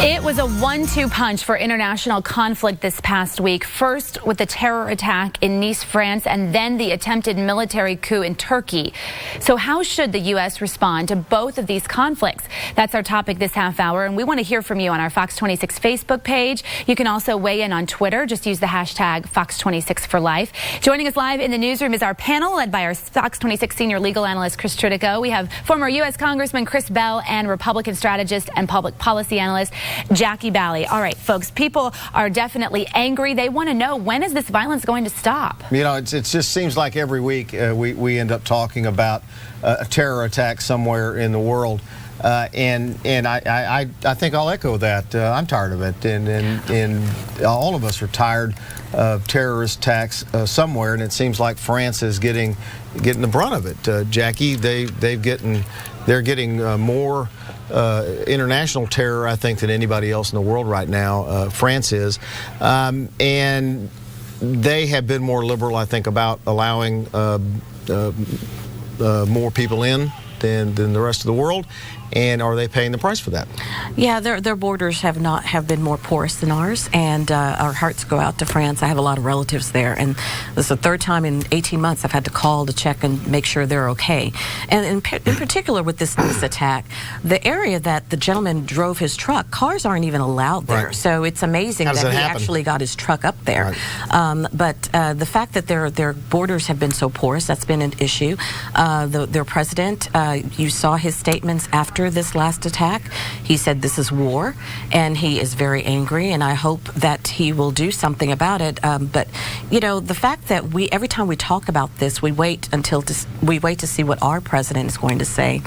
It was a 1-2 punch for international conflict this past week. First with the terror attack in Nice, France, and then the attempted military coup in Turkey. So how should the U.S. respond to both of these conflicts? That's our topic this half hour, and we want to hear from you on our Fox 26 Facebook page. You can also weigh in on Twitter. Just use the hashtag Fox26for Life. Joining us live in the newsroom is our panel, led by our Fox 26 senior legal analyst, Chris Tritico. We have former U.S. Congressman Chris Bell and Republican strategist and public policy analyst Jackie Bally. All right, folks, people are definitely angry. They want to know, when is this violence going to stop? You know, it just seems like every week we end up talking about a terror attack somewhere in the world. And I think I'll echo that. I'm tired of it, and all of us are tired of terrorist attacks somewhere, and it seems like France is getting the brunt of it. Jackie, they're getting more international terror, I think, than anybody else in the world right now. France is, and they have been more liberal, I think, about allowing more people in than the rest of the world. And are they paying the price for that? Yeah, their borders have been more porous than ours, and our hearts go out to France. I have a lot of relatives there, and this is the third time in 18 months I've had to call to check and make sure they're okay. And in particular with this attack, the area that the gentleman drove his truck, cars aren't even allowed there. Right. So it's amazing that he actually got his truck up there. Right. But the fact that their borders have been so porous, that's been an issue. Their president, you saw his statements after this last attack. He said this is war, and he is very angry, and I hope that he will do something about it. But you know, the fact that every time we talk about this, we wait to see what our president is going to say,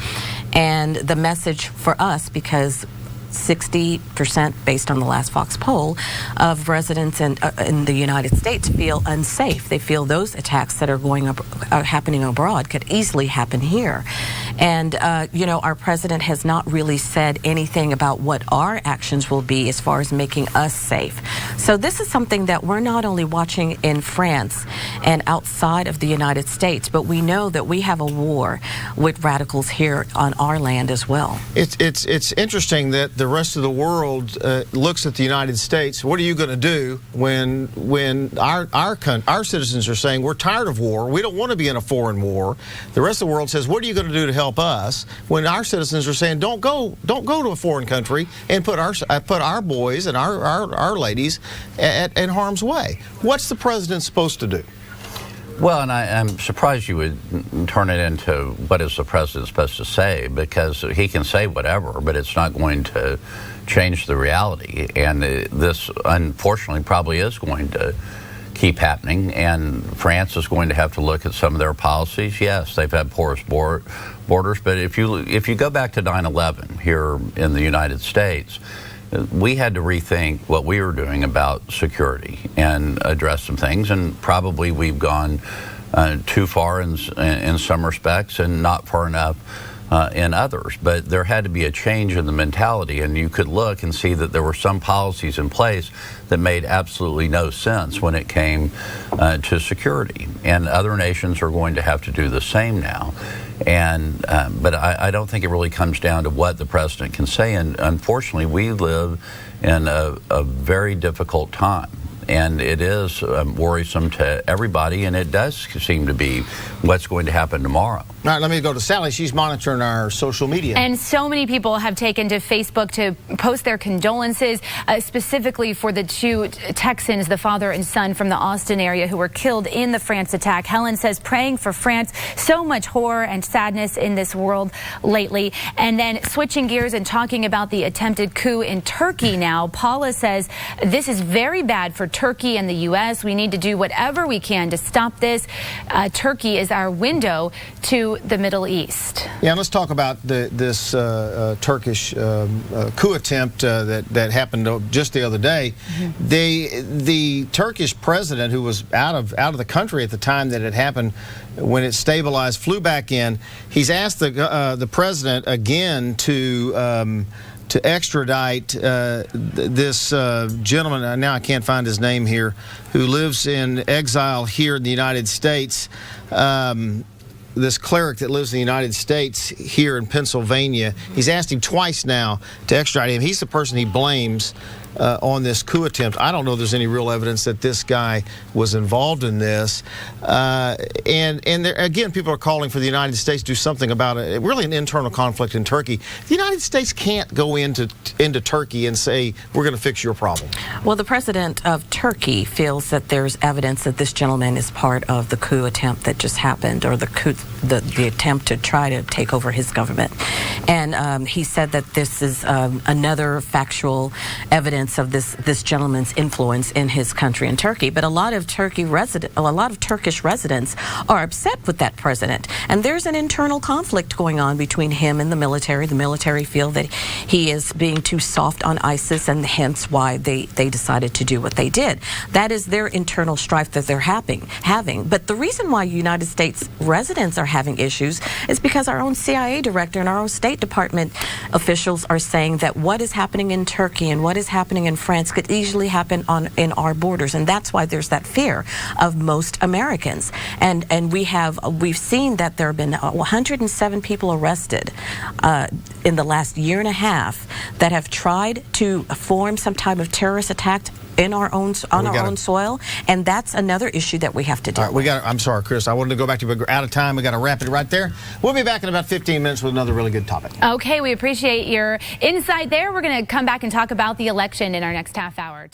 and the message for us, because 60%, based on the last Fox poll, of residents in the United States feel unsafe. They feel those attacks that are happening abroad could easily happen here. And, you know, our president has not really said anything about what our actions will be as far as making us safe. So this is something that we're not only watching in France and outside of the United States, but we know that we have a war with radicals here on our land as well. It's interesting that the rest of the world looks at the United States. What are you going to do when our citizens are saying we're tired of war, we don't want to be in a foreign war? The rest of the world says, what are you going to do to help us? When our citizens are saying, don't go to a foreign country and put our boys and our ladies in harm's way. What's the president supposed to do? Well, and I'm surprised you would turn it into what is the president supposed to say, because he can say whatever, but it's not going to change the reality. And this, unfortunately, probably is going to keep happening, and France is going to have to look at some of their policies. Yes, they've had porous borders, but if you go back to 9/11 here in the United States, we had to rethink what we were doing about security and address some things, and probably we've gone too far in some respects and not far enough in others. But there had to be a change in the mentality, and you could look and see that there were some policies in place that made absolutely no sense when it came to security. And other nations are going to have to do the same now. And but I don't think it really comes down to what the president can say. And unfortunately, we live in a very difficult time. And it is worrisome to everybody, and it does seem to be what's going to happen tomorrow. All right, let me go to Sally. She's monitoring our social media. And so many people have taken to Facebook to post their condolences, specifically for the two Texans, the father and son from the Austin area, who were killed in the France attack. Helen says, praying for France. So much horror and sadness in this world lately. And then switching gears and talking about the attempted coup in Turkey now, Paula says, this is very bad for Turkey and the U.S. We need to do whatever we can to stop this. Turkey is our window to the Middle East. Yeah, let's talk about this Turkish coup attempt that happened just the other day. Mm-hmm. The Turkish president, who was out of the country at the time that it happened, when it stabilized, flew back in. He's asked the president again to extradite this gentleman, now I can't find his name here, who lives in exile here in the United States. this cleric that lives in the United States here in Pennsylvania. He's asked him twice now to extradite him. He's the person he blames on this coup attempt. I don't know if there's any real evidence that this guy was involved in this. And there, again, people are calling for the United States to do something about it. Really an internal conflict in Turkey. The United States can't go into Turkey and say, we're going to fix your problem. Well, the president of Turkey feels that there's evidence that this gentleman is part of the coup attempt that just happened, or the attempt to try to take over his government. And he said that this is another factual evidence of this gentleman's influence in his country in Turkey. But a lot of Turkish residents are upset with that president, and there's an internal conflict going on between him and the military. The military feel that he is being too soft on ISIS, and hence why they decided to do what they did. That is their internal strife that they're having. But the reason why United States residents are having issues is because our own CIA director and our own State Department officials are saying that what is happening in Turkey and what is happening in France could easily happen in our borders, and that's why there's that fear of most Americans. And we've seen that there have been 107 people arrested in the last year and a half that have tried to form some type of terrorist attack in our own soil, and that's another issue that we have to deal with. I'm sorry, Chris. I wanted to go back to you, but we're out of time. We got to wrap it right there. We'll be back in about 15 minutes with another really good topic. Okay, we appreciate your insight there. We're going to come back and talk about the election in our next half hour.